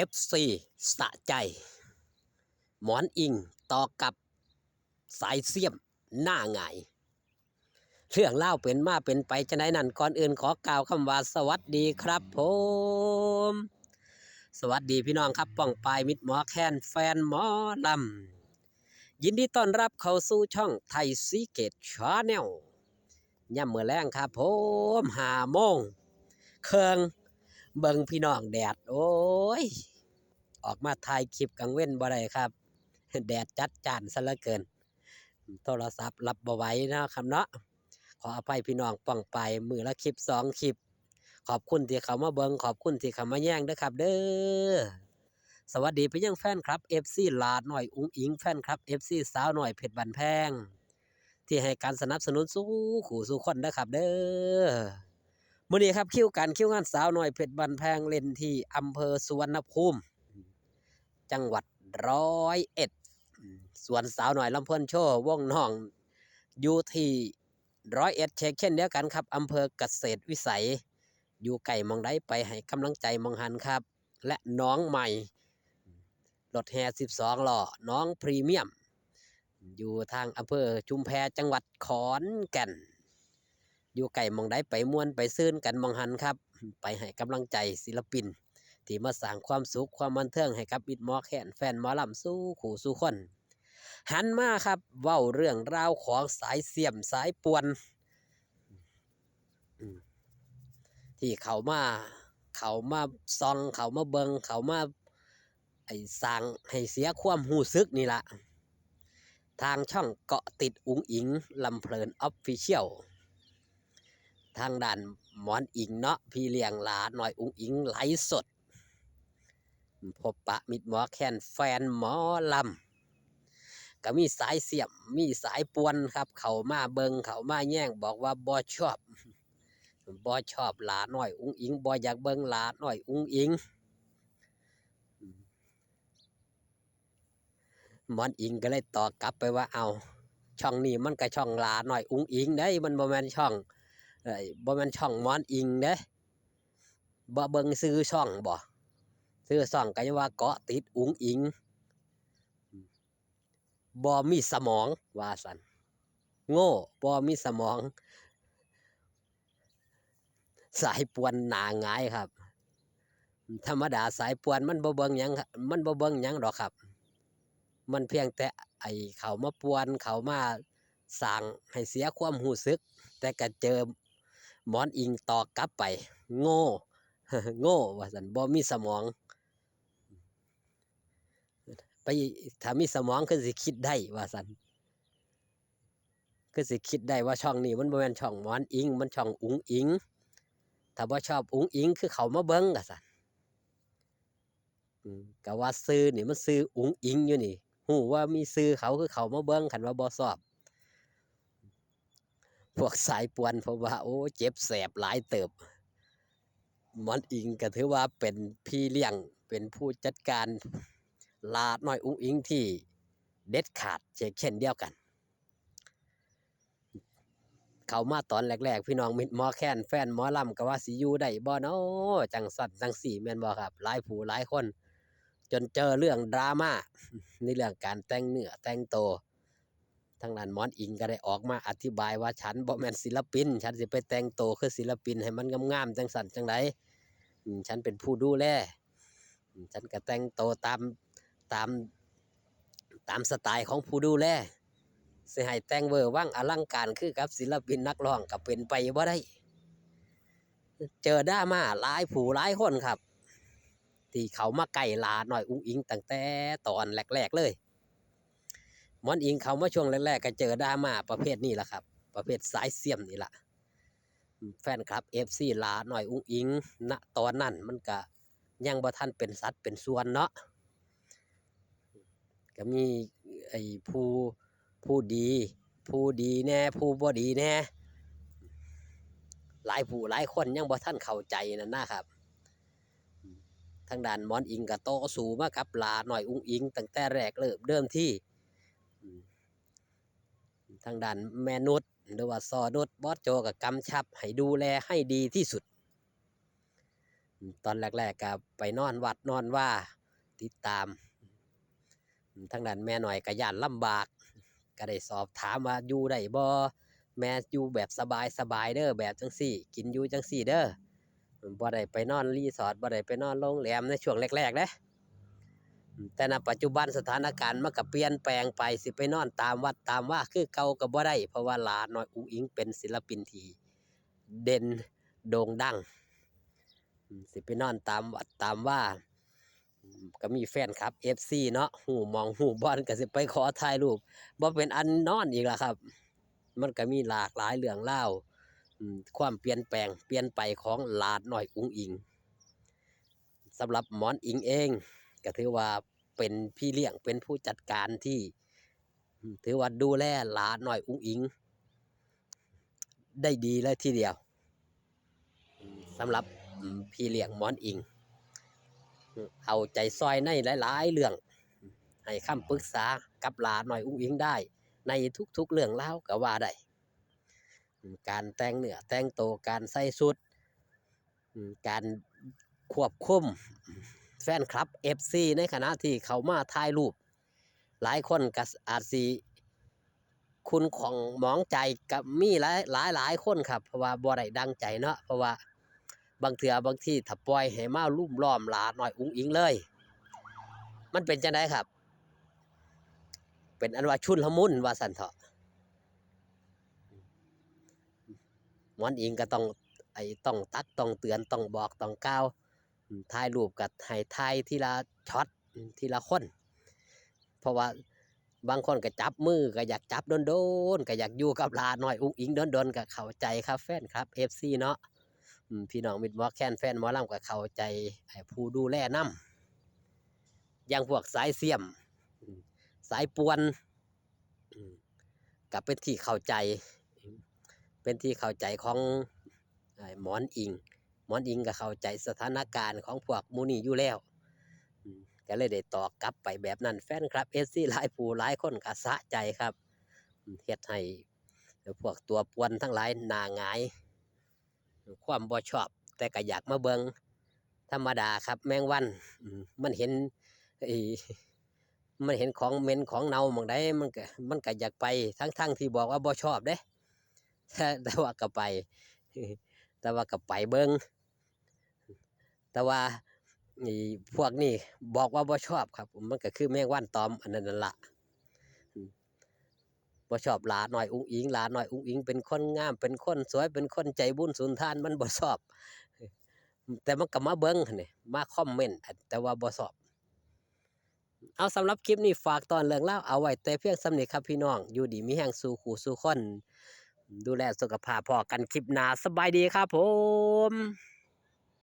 FC สะใจหมอนอิงต่อกับสายเสี้ยมหน้าหงายเรื่องเล่าเป็นมาเป็นไปจะไหนนั่นก่อนอื่นขอกล่าวคำว่าสวัสดีครับผมสวัสดีพี่น้องครับป้องปายมิตรหมอแคนแฟนหมอลำยินดีต้อนรับเข้าสู่ช่องไทยซีเกตชาแนลย่ำเมื่อแรงครับผม5 โมงเครื่องเบิงพี่น้องแดดโอ้ยออกมาถ่ายคลิปกลางเว้นบ่ได้ครับแดดจัดจ้านซะเหลือเกินโทรศัพท์รับบ่ไหวนะครับเนาะขออภัยพี่น้องป้องไปมือละคลิป2 คลิปขอบคุณที่เขามาเบิงขอบคุณที่เขามาแย่งด้วยครับเด้อสวัสดีไปยังแฟนครับ FC ลาดหน่อยอุ้งอิงแฟนครับ FC สาวหน่อยเพชรบันแพงที่ให้การสนับสนุนสู้ขู่สู้คนนะครับเด้อมื้อนี้ครับคิวงานสาวหน่อยเพชรบันแพงเล่นที่อำเภอสุวรรณภูมิจังหวัด101ส่วนสาวหน่อยลำเพิ่นโชว์วงน้องอยู่ที่101เช่นเดียวกันครับอำเภอเกษตรวิสัยอยู่ไก่มองได้ไปให้กำลังใจมองหันครับและน้องใหม่รถแห่12 ล้อน้องพรีเมียมอยู่ทางอำเภอชุมแพจังหวัดขอนแก่นอยู่ไก่มองได้ไปม่วนไปซื่นกันมองหันครับไปให้กำลังใจศิลปินที่มาสร้างความสุขความบันเทิงให้กับมิตรหมอแคนแฟนหมอลำสู้ขู่สู้คนหันมาครับเว้าเรื่องราวของสายเสียมสายป่วนที่เขามาซองเขามาเบิงเขามาไอ้สร้างให้เสียความหูซึกนี่ละทางช่องเกาะติดอุ๋งอิงลำเพลินออฟฟิเชียลทางด้านหมอนอิงเนาะพี่เลี้ยงหลาหน่อยอุ๋งอิงไลฟ์สดพบปะมิตรหมอแคนแฟนหมอลำก็มีสายเสียมมีสายป่วนครับเขามาเบิงเขามาแย่งบอกว่าบ่ชอบหลาหน่อยอุ้งอิงบ่อยากเบิ่งหลาหน่อยอุ้งอิงหมอนอิงก็เลยตอบกลับไปว่าเอาช่องนี้มันก็ช่องหลาหน่อยอุ้งอิงเด้มันบ่แม่นช่องบ่แม่นช่องหมอนอิงเด้บ่เบิ่งซื้อช่องบ่ซื้อช่องก็ยังว่าเกาะติดอุ้งอิงบ่มีสมองว่าซั่นโง่บ่มีสมองสายป่วนหน้าหงายครับธรรมดาสายป่วนมันบ่เบิ่งหยังดอกครับมันเพียงแต่ไอ้เขามาป่วนเขามาสร้างให้เสียความรู้สึกแต่ก็เจอหมอนอิงตอกกลับไปโง่ โง่ว่าซั่นบ่มีสมองไปถ้ามีสมองคือสิคิดได้ว่าซั่นคือสิคิดได้ว่าช่องนี้มันบ่แม่นช่องหมอนอิงมันช่องอุ๋งอิงถ้าบ่ชอบอุ๋งอิงคือเขามาเบิ่งว่าซั่นก็ว่าซื้อนี่มันซื้ออุ๋งอิงอยู่นี่ฮู้ว่ามีซื้อเขาคือเขามาเบิ่งคันว่าบ่ชอบพวกสายป่วนเพราะว่าโอ้เจ็บแสบหลายเติบหมอนอิงก็ถือว่าเป็นพี่เลี้ยงเป็นผู้จัดการลาน้อยอุ๋งอิงที่เด็ดขาดเช่นเดียวกันเขามาตอนแรกๆพี่น้องมิตรหมอแคนแฟนหมอลำก็ว่าสิอยู่ได้บ่เนาะจังสั่นจังสี่แม่นบ่ครับหลายผู้หลายคนจนเจอเรื่องดราม่าในเรื่องการแต่งเนื้อแต่งตัวทางด้านหมอนอิงก็ได้ออกมาอธิบายว่าฉันบ่แม่นศิลปินฉันสิไปแต่งตัวคือศิลปินให้มันงามๆจังสั่นจังไดฉันเป็นผู้ดูแลฉันก็แต่งตัวตามสไตล์ของผู้ดูแลสิให้แต่งเวอร์วังอลังการคือกับศิลปินนักร้องก็เป็นไปบ่ได้เจอดราม่าหลายผู้หลายคนครับที่เขามาไก่ลาหน่อยอุ้งอิงตั้งแต่ตอนแรกๆเลยหมอนอิงเขามาช่วงแรกๆก็เจอดราม่าประเภทนี้แหละครับประเภทสายเสียมนี่แหละแฟนคลับ FC ลาหน่อยอุ้งอิงณตอนนั้นมันก็ยังบ่ทันเป็นสัดเป็นส่วนเนาะก็มีไอ้ผู้ดีแน่ผู้บ่ดีแน่หลายผู้หลายคนยังบ่ทันเข้าใจนั่นนะครับทางด้านหมอนอิงก็โตสู้มากับลาหน่อยอุ้งอิงตั้งแต่แรกเริ่มที่ทางด้านแม่นุชหรือว่าซอนุชบอสโจก็กำชับให้ดูแลให้ดีที่สุด ตอนแรกๆก็ไปนอนวัดนอนว่าติดตามทั้งนั้นแม่หน่อยก็ย่านลำบากก็ได้สอบถามว่าอยู่ได้บ่แม่อยู่แบบสบายเด้อแบบจังซี่กินอยู่จังซี่เด้อบ่ได้ไปนอนรีสอร์ทบ่ได้ไปนอนโรงแรมในช่วงแรกๆเด้แต่ณปัจจุบันสถานการณ์มันก็เปลี่ยนแปลงไปสิไปนอนตามวัดตามว่าคือเก่าก็บ่ได้เพราะว่าหลาน้อยอุ๋งอิงเป็นศิลปินที่เด่นโด่งดังสิไปนอนตามวัดตามว่าก็มีแฟนคลับ FC เนาะหูหมองหูบอลก็สิไปขอถ่ายรูปบ่เป็นอันนอนอีกแล้วครับ มันก็มีหลากหลายเรื่องเล่าวความเปลี่ยนแปลงเปลี่ยนไปของหลาดน้อยอุ๋งอิงสำหรับหมอนอิงเองก็ถือว่าเป็นพี่เลี้ยงเป็นผู้จัดการที่ถือว่าดูแลหลาดน้อยอุ๋งอิงได้ดีเลยทีเดียวสำหรับพี่เลี้ยงหมอนอิงเอาใจซอยในหลายๆเรื่องให้คำปรึกษากับหลาหน่อยอุ๋งอิงได้ในทุกๆเรื่องเล่าก็ว่าได้การแต่งเนื้อแต่งตัวการใส่ชุดการควบคุมแฟนคลับ FC ในขณะที่เขามาถ่ายรูปหลายคนก็อาจสิคุณของหมองใจกับมีหลายคนครับเพราะว่าบ่ได้ดังใจเนาะเพราะว่าบางเถื่อบางที่ถ้าปล่อยให้มาลุ่มล้อมหลาหน่อยอุ๋งอิงเลยมันเป็นจังไดครับ เป็นอันว่าชุนละมุนว่าสันเถาะหมอนอิงก็ต้องตักต้องเตือนต้องบอกต้องกล่าวถ่ายรูปกับให้ถ่ายทีละช็อตทีละคนเพราะว่าบางคนก็จับมือก็อยากจับโดนๆก็อยากอยู่กับหลาน้อยอุ๋งอิงโดนๆก็เข้าใจครับแฟนครับ FC เนาะพี่น้องมิตรหมอแคนแฟนหมอลำก็เข้าใจผู้ดูแลนำอย่างพวกสายเสียมสายปวนกับเป็นที่เข้าใจของหมอนอิงก็เข้าใจสถานการณ์ของพวกมูนี่อยู่แล้วก็เลยได้ตอบกลับไปแบบนั้นแฟนครับFCหลายผู้หลายคนก็สะใจครับเฮ็ดให้พวกตัวปวนทั้งหลายหน้าหงายความบ่ชอบแต่ก็อยากมาเบิงธรรมดาครับแมงวันมันเห็นของเหม็นของเน่าหม่องใดมันก็อยากไปทั้งที่บอกว่าบ่ชอบเด้แต่ว่าก็ไปเบิ่งแต่ว่านี่พวกนี้บอกว่าบ่ชอบครับมันก็คือแมงวันตอมอันนั้นนั่นล่ะบ่ชอบหลาน้อยอุ๋งอิงหลาน้อยอุ๋งอิงเป็นคนงามเป็นคนสวยเป็นคนใจบุญสุนทานมันบ่ชอบแต่มันก็มาเบิ่งหั่นนี่มาคอมเมนต์แต่ว่าบ่ชอบเอาสำหรับคลิปนี้ฝากตอนเรื่องเล่าวเอาไว้แต่เพียงส่ำนี้ครับพี่น้องอยู่ดีมีแรงสู่ขู่สู่คนดูแลสุขภาพพอกันคลิปหน้าสบายดีครับผม